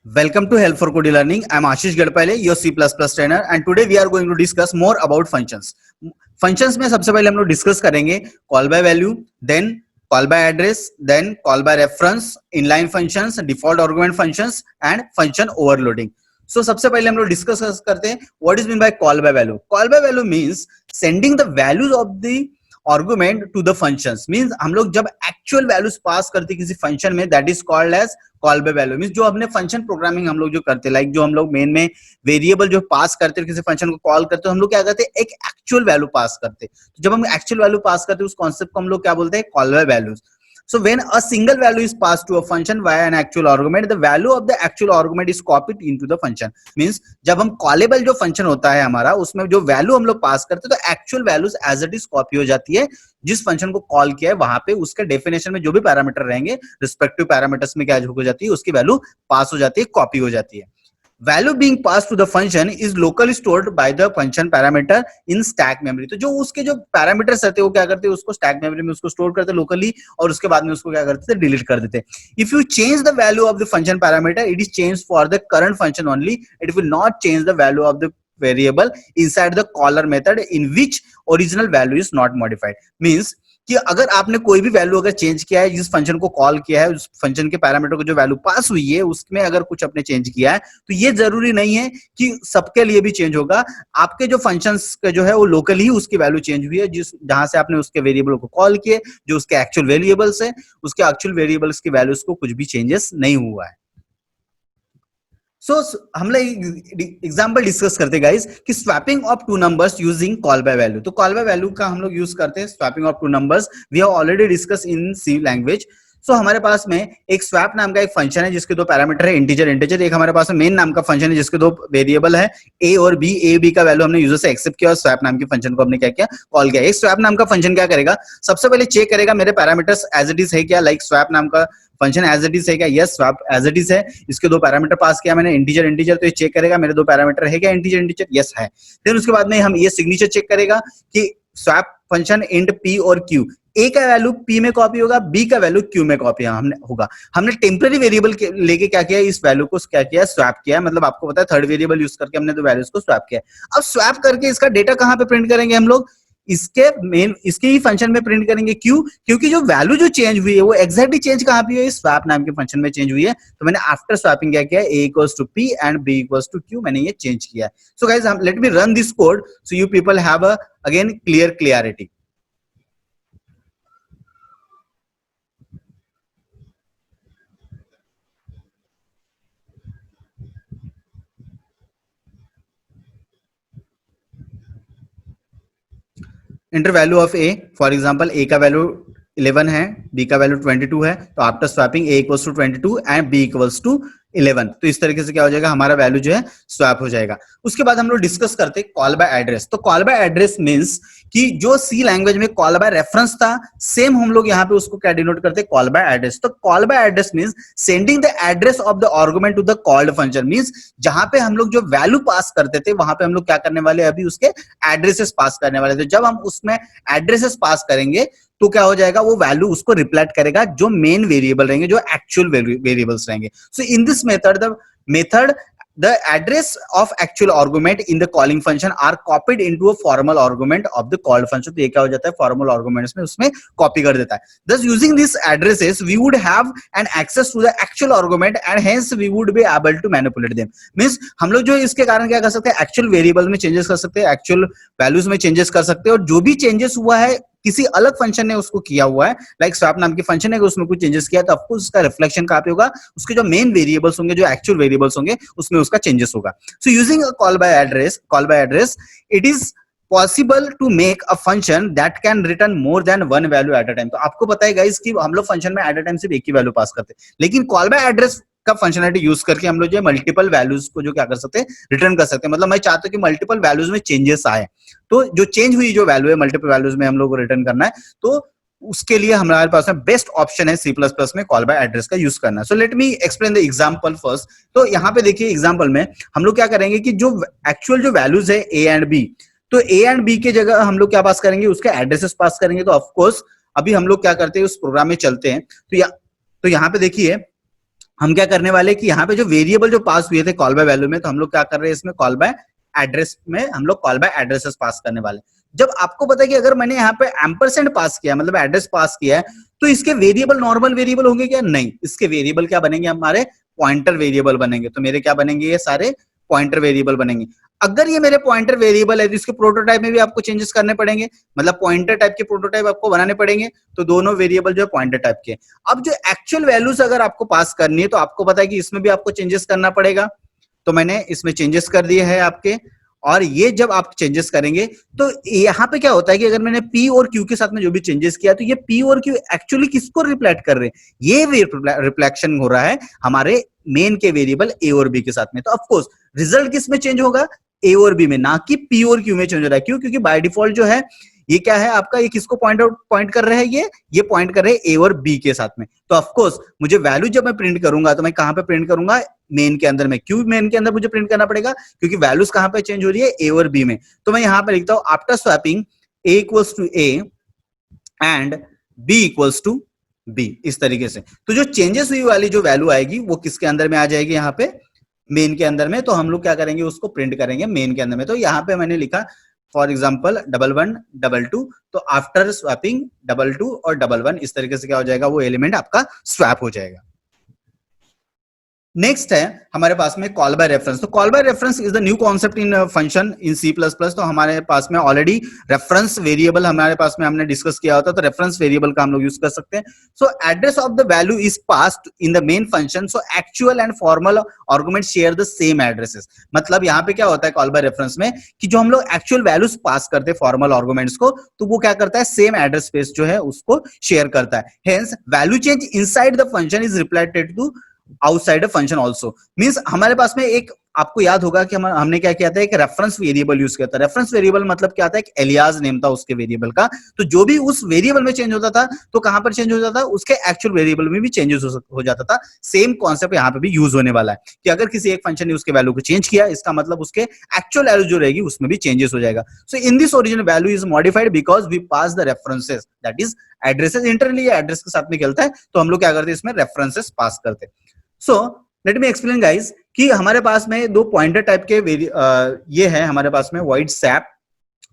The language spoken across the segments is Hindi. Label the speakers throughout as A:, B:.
A: Welcome to Help for Code Learning. I'm Ashish Gadpale, your C++ trainer, and today we are going to discuss more about functions. Functions में सबसे पहले हम लोग डिस्कस करेंगे call by value, then call by address, then call by reference, inline functions, default argument functions, and function overloading. So सबसे पहले हम लोग डिस्कस करते हैं what is mean by call by value. Call by value means sending the values of the argument to the functions. means हम लोग जब actual values पास करते किसी फंक्शन में, that is called as call by value. Means जो अपने फंक्शन प्रोग्रामिंग हम लोग जो करते हैं, लाइक जो हम लोग मेन में वेरिएबल जो पास करते हैं किसी फंक्शन को कॉल करते हैं, हम लोग क्या करते हैं, एक एक्चुअल वैल्यू पास करते हैं। तो जब हम एक्चुअल वैल्यू पास करते हैं उस कॉन्सेप्ट को हम लोग क्या बोलते हैं, call by values. So when a single value is passed to a function via an actual argument, the value of the actual argument is copied into the function. Means जब हम कॉलेबल जो फंक्शन होता है हमारा, उसमें जो वैल्यू हम लोग पास करते हैं तो actual values as it is copy हो जाती है। जिस फंक्शन को कॉल किया है वहां पे उसके डेफिनेशन में जो भी पैरामीटर रहेंगे, रिस्पेक्टिव पैरामीटर्स में क्या हो जाती है, उसकी वैल्यू पास हो जाती है, कॉपी हो जाती है। Value being pass to the function is locally stored by the function parameter in stack memory. तो जो उसके जो पैरामीटर्स रहते हैं वो क्या करते हैं, उसको स्टैक मेमोरी में उसको स्टोर करते हैं लोकली, और उसके बाद में उसको क्या करते हैं, डिलीट कर देते हैं। If you change the value of the function parameter, it is change for the current function only, it will not change the value of the variable inside the caller method in which original value is not modified. Means कि अगर आपने कोई भी वैल्यू अगर चेंज किया है, जिस फंक्शन को कॉल किया है, उस फंक्शन के पैरामीटर को जो वैल्यू पास हुई है उसमें अगर कुछ आपने चेंज किया है, तो ये जरूरी नहीं है कि सबके लिए भी चेंज होगा। आपके जो फंक्शंस का जो है वो लोकली ही उसकी वैल्यू चेंज हुई है, जिस जहां से आपने उसके वेरिएबल को कॉल किए, जो उसके एक्चुअल वेरिएबल्स है, उसके एक्चुअल वेरिएबल्स की वैल्यूज को कुछ भी चेंजेस नहीं हुआ है। सो हम लोग एग्जांपल डिस्कस करते गाइस कि swapping of two numbers using call by value. तो कॉल बाय वैल्यू का हम लोग यूज करते हैं swapping of two numbers. We have already discuss in C language. So हमारे पास में एक स्वैप नाम का एक फंक्शन है जिसके दो पैरामीटर है, इंटीजर इंटीजर। एक हमारे पास में मेन नाम का फंक्शन है जिसके दो वेरिएबल है, ए और बी। ए बी का वैल्यू हमने यूजर से एक्सेप्ट किया और स्वैप नाम के फंक्शन को हमने क्या किया, कॉल किया। एक स्वैप नाम का फंक्शन क्या करेगा, सबसे पहले चेक करेगा मेरे पैरामीटर्स एज इट इज है क्या, लाइक स्वैप नाम का फंक्शन एज इट इज है क्या, yes swap as it is है। इसके दो पैरामीटर पास किया मैंने, इंटीजर इंटीजर, तो ये चेक करेगा मेरे दो पैरामीटर है क्या, इंटीजर इंटीजर, यस है। फिर उसके बाद में हम ये सिग्नेचर चेक करेगा कि स्वैप फंक्शन इंट पी और क्यू, ए का वैल्यू पी में कॉपी होगा, बी का वैल्यू क्यू में कॉपी हमने होगा। हमने टेम्पररी वेरिएबल लेके क्या किया, इस वैल्यू को क्या किया, स्वैप किया। मतलब आपको पता है थर्ड वेरिएबल यूज करके हमने दो वैल्यूज को स्वैप किया। अब स्वैप करके इसका डेटा कहां पे प्रिंट करेंगे हम लोग, इसके मेन इसके ही फंक्शन में प्रिंट करेंगे। क्यों, क्योंकि जो वैल्यू जो चेंज हुई है वो एग्जैक्टली चेंज कहां पे है, स्वैप नाम के फंक्शन में चेंज हुई है। तो मैंने आफ्टर स्वैपिंग क्या किया, a equals to p and b equals to q, मैंने ये चेंज किया है। So guys let me run this code so you people have a again clarity. Enter value of A, for example A का वैल्यू 11 है, बी का वैल्यू 22 है, तो after swapping a equals to 22 and b equals to 11। तो इस तरीके से क्या हो जाएगा, हमारा वैल्यू जो है स्वैप हो जाएगा। उसके बाद हम लोग डिस्कस करते हैं कॉल बाय एड्रेस। तो कॉल बाय एड्रेस मींस कि जो सी लैंग्वेज में कॉल बाय रेफरेंस था, सेम हम लोग यहाँ पे उसको क्या डिनोट करते हैं, कॉल बाय एड्रेस। तो call by address means sending the address of the argument to the called function. Means जहां पे हम लोग जो वैल्यू पास करते थे वहां पे हम लोग क्या करने वाले, अभी उसके एड्रेसेस पास करने वाले थे। जब हम उसमें एड्रेसेस पास करेंगे तो क्या हो जाएगा, वो वैल्यू उसको रिफ्लेक्ट करेगा जो मेन वेरिएबल रहेंगे, जो एक्चुअल वेरिएबल्स रहेंगे। So in this method the address of actual argument in the calling function are copied into a formal argument of the called function। तो ये क्या हो जाता है, formal arguments में उसमें कॉपी कर देता है। Thus using these addresses we would have an access to the actual argument and hence we would be able to manipulate them। Means हम लोग जो इसके कारण क्या कर सकते हैं, एक्चुअल वेरिएबल में चेंजेस कर सकते हैं, एक्चुअल वैल्यूज में चेंजेस कर सकते हैं, और जो भी चेंजेस हुआ है किसी अलग फंक्शन ने उसको किया हुआ है, लाइक स्वैप नाम की फंक्शन है, उसमें कुछ चेंजेस किया तो ऑफकोर्स उसका रिफ्लेक्शन कहां पे होगा, उसके जो मेन वेरिएबल्स होंगे, जो एक्चुअल वेरिएबल्स होंगे, उसमें उसका चेंजेस होगा। So using a call by address it is possible to make a function that can return more than one value at a time. तो आपको पता है गाइस कि हम लोग फंक्शन में एट अ टाइम सिर्फ एक ही वैल्यू पास करते हैं, लेकिन कॉल बाय एड्रेस का फंक्शनलिटी यूज करके हम लोग जो मल्टीपल वैल्यूज को जो क्या कर सकते हैं, रिटर्न कर सकते हैं। मतलब मैं चाहता हूं कि मल्टीपल वैल्यूज में चेंजेस आए, तो जो चेंज हुई जो वैल्यू है मल्टीपल वैल्यूज में हम लोग को रिटर्न करना है, तो उसके लिए हमारे पास में बेस्ट ऑप्शन है C++ में कॉल बाय एड्रेस का यूज करना। So let me explain the example first. तो यहाँ पे देखिए एग्जांपल में हम लोग क्या करेंगे कि जो एक्चुअल जो वैल्यूज है A एंड B, तो A एंड B के जगह हम लोग क्या पास करेंगे, उसके एड्रेसेस पास करेंगे। तो ऑफकोर्स अभी हम लोग क्या करते हैं, उस प्रोग्राम में चलते हैं। तो यहाँ पे देखिए हम क्या करने वाले कि यहाँ पे जो वेरिएबल जो पास हुए थे कॉल बाय वैल्यू में, तो हम लोग क्या कर रहे हैं इसमें कॉल बाय एड्रेस में हम लोग कॉल बाय एड्रेसेस पास करने वाले। जब आपको पता है कि अगर मैंने यहाँ पे एम्परसेंड पास किया मतलब एड्रेस पास किया है, तो इसके वेरिएबल नॉर्मल वेरिएबल होंगे क्या? नहीं, इसके वेरिएबल क्या बनेंगे? हमारे पॉइंटर वेरिएबल बनेंगे। तो मेरे क्या बनेंगे? ये सारे पॉइंटर वेरिएबल बनेंगे। अगर ये मेरे पॉइंटर वेरिएबल है तो इसके प्रोटोटाइप में भी आपको चेंजेस करने पड़ेंगे, मतलब पॉइंटर टाइप के प्रोटोटाइप आपको बनाने पड़ेंगे। तो दोनों वेरिएबल जो है पॉइंटर टाइप के। अब जो एक्चुअल वैल्यूज अगर आपको पास करनी है तो आपको पता है कि इसमें भी आपको चेंजेस करना पड़ेगा। तो मैंने इसमें चेंजेस कर दिए हैं आपके, और ये जब आप चेंजेस करेंगे तो यहाँ पे क्या होता है कि अगर मैंने P और Q के साथ में जो भी चेंजेस किया तो ये P और Q एक्चुअली किसको रिफ्लेक्ट कर रहे हैं? ये रिफ्लेक्शन हो रहा है हमारे मेन के वेरिएबल A और B के साथ में। तो ऑफ कोर्स रिजल्ट किस में चेंज होगा? A और B में, ना कि P और Q में चेंज हो रहा है। क्यों? क्योंकि बाय डिफॉल्ट जो है ये क्या है आपका, ये किसको पॉइंट कर रहे हैं? ये पॉइंट कर रहे हैं A और B के साथ में। तो ऑफ कोर्स मुझे वैल्यू जब मैं प्रिंट करूंगा तो मैं कहां पे प्रिंट करूंगा? मेन के अंदर में। क्यों मेन के अंदर मुझे प्रिंट करना पड़ेगा? क्योंकि वैल्यूज कहां पे चेंज हो रही है? A और B में। तो मैं यहां पे लिखता हूं after swapping A equals to A and B equals to B, इस तरीके से। तो जो चेंजेस हुई वाली जो वैल्यू आएगी वो किसके अंदर में आ जाएगी? यहाँ पे मेन के अंदर में। तो हम लोग क्या करेंगे? उसको प्रिंट करेंगे मेन के अंदर में। तो यहाँ पे मैंने लिखा फॉर एग्जाम्पल 11 22, तो आफ्टर स्वैपिंग 22 और 11 इस तरीके से क्या हो जाएगा? वो एलिमेंट आपका स्वैप हो जाएगा। नेक्स्ट है हमारे पास में कॉल बाय रेफरेंस। तो call by reference is the new concept in function in C plus plus. तो हमारे पास में ऑलरेडी रेफरेंस वेरिएबल हमारे पास में हमने डिस्कस किया होता, तो रेफरेंस वेरिएबल का हम लोग यूज कर सकते हैं। So address of the value is passed in the main function, so actual and formal argument share the same addresses. मतलब यहाँ पे क्या होता है कॉल बाय रेफरेंस में कि जो हम लोग एक्चुअल वैल्यूज पास करते हैं फॉर्मल आर्गुमेंट्स को, तो वो क्या करता है? सेम एड्रेस स्पेस जो है उसको शेयर करता है। Hence value change inside the function is reflected to outside function also. Means हमारे पास में एक, आपको याद होगा कि हमने क्या किया था? एक रेफरेंस वेरिएबल यूज किया था। रेफरेंस वेरिएबल मतलब क्या था? एक एलियास नेम था उसके वेरिएबल का। तो जो भी उस वेरिएबल में चेंज होता था तो कहां पर चेंज हो जाता था? उसके एक्चुअल वेरिएबल में भी चेंजेस हो जाता था। सेम कॉन्सेप्ट यहाँ पे भी यूज होने वाला है कि अगर किसी एक फंक्शन ने उसके वैल्यू को चेंज किया, इसका मतलब उसके एक्चुअल वैल्यू जो रहेगी उसमें भी चेंजेस हो जाएगा। So in this original value is modified because we pass the references, that is addresses. Internally address के साथ में खेलता है, तो हम लोग क्या करते हैं? इसमें रेफरेंसेस पास करते हैं। So let me explain guys कि हमारे पास में दो पॉइंटर टाइप के ये है हमारे पास में void sap।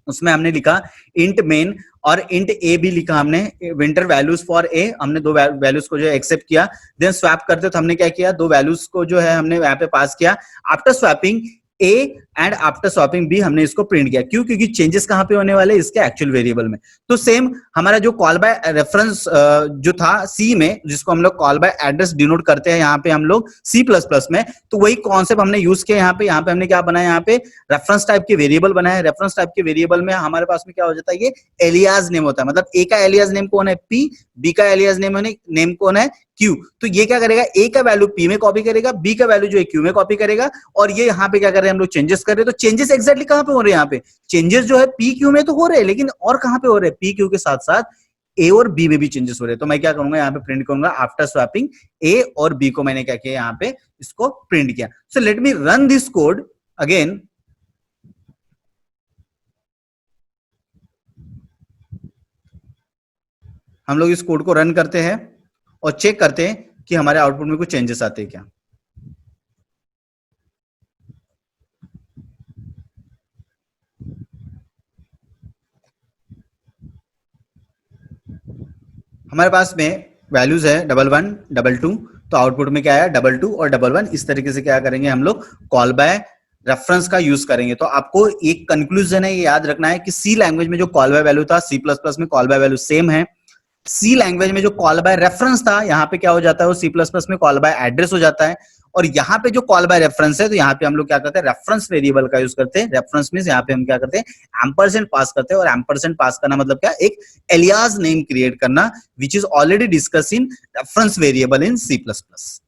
A: उसमें हमने लिखा इंट मेन और इंट ए भी लिखा हमने, विंटर वैल्यूज फॉर ए। हमने दो वैल्यूज को जो है एक्सेप्ट किया, देन स्वैप करते तो हमने क्या किया? दो वैल्यूज को जो है हमने यहाँ पे पास किया। After swapping a and after swapping b हमने इसको प्रिंट किया। क्यों? क्योंकि चेंजेस कहां पे होने वाले? इसके एक्चुअल वेरिएबल में। तो सेम हमारा जो कॉल बाय रेफरेंस जो था सी में, जिसको हम लोग कॉल बाय एड्रेस डिनोट करते हैं यहाँ पे हम लोग सी प्लस प्लस में, तो वही कॉन्सेप्ट हमने यूज किया यहाँ पे। यहाँ पे हमने क्या बनाया? यहाँ पे रेफरेंस टाइप के वेरिएबल बनाए। रेफरेंस टाइप के वेरिएबल में हमारे पास में क्या हो जाता है? ये एलियास नेम होता है। मतलब ए का एलियास नेम कौन है? पी। बी का एलियास नेम कौन है? क्यू। तो ये क्या करेगा? ए का वैल्यू पी में कॉपी करेगा, बी का वैल्यू जो है क्यू में कॉपी करेगा। और ये यहाँ पे क्या कर रहे हैं हम लोग? चेंजेस कर रहे हैं। तो चेंजेस एक्जैक्टली कहां पे हो रहे हैं? यहाँ पे चेंजेस जो है पी क्यू में तो हो रहे हैं, लेकिन और कहां पे हो रहे हैं? पी क्यू के साथ साथ ए और बी में भी चेंजेस हो रहे हैं। तो मैं क्या करूंगा? यहाँ पे प्रिंट करूंगा आफ्टर स्वैपिंग ए और बी को मैंने क्या किया? यहाँ पे इसको प्रिंट किया। So let me run this code again. हम लोग इस कोड को रन करते हैं और चेक करते हैं कि हमारे आउटपुट में कुछ चेंजेस आते हैं क्या। हमारे पास में वैल्यूज है 11 22, तो आउटपुट में क्या आया? 22 और 11। इस तरीके से क्या करेंगे हम लोग? कॉल बाय रेफरेंस का यूज करेंगे। तो आपको एक कंक्लूजन है, ये याद रखना है कि सी लैंग्वेज में जो कॉल बाय वैल्यू था, सी प्लस प्लस में कॉल बाय वैल्यू सेम है। सी लैंग्वेज में जो कॉल बाय रेफरेंस था, यहाँ पे क्या हो जाता है? वो सी प्लस प्लस में कॉल बाय एड्रेस हो जाता है। और यहाँ पे जो कॉल बाय रेफरेंस है, तो यहाँ पे हम लोग क्या करते हैं? रेफरेंस वेरिएबल का यूज करते हैं। रेफरेंस मींस यहाँ पे हम क्या करते हैं? एम्परसेंड पास करते हैं। और एम्परसेंड पास करना मतलब क्या? एक एलियास नेम क्रिएट करना, which is already discuss in reference variable in C plus plus.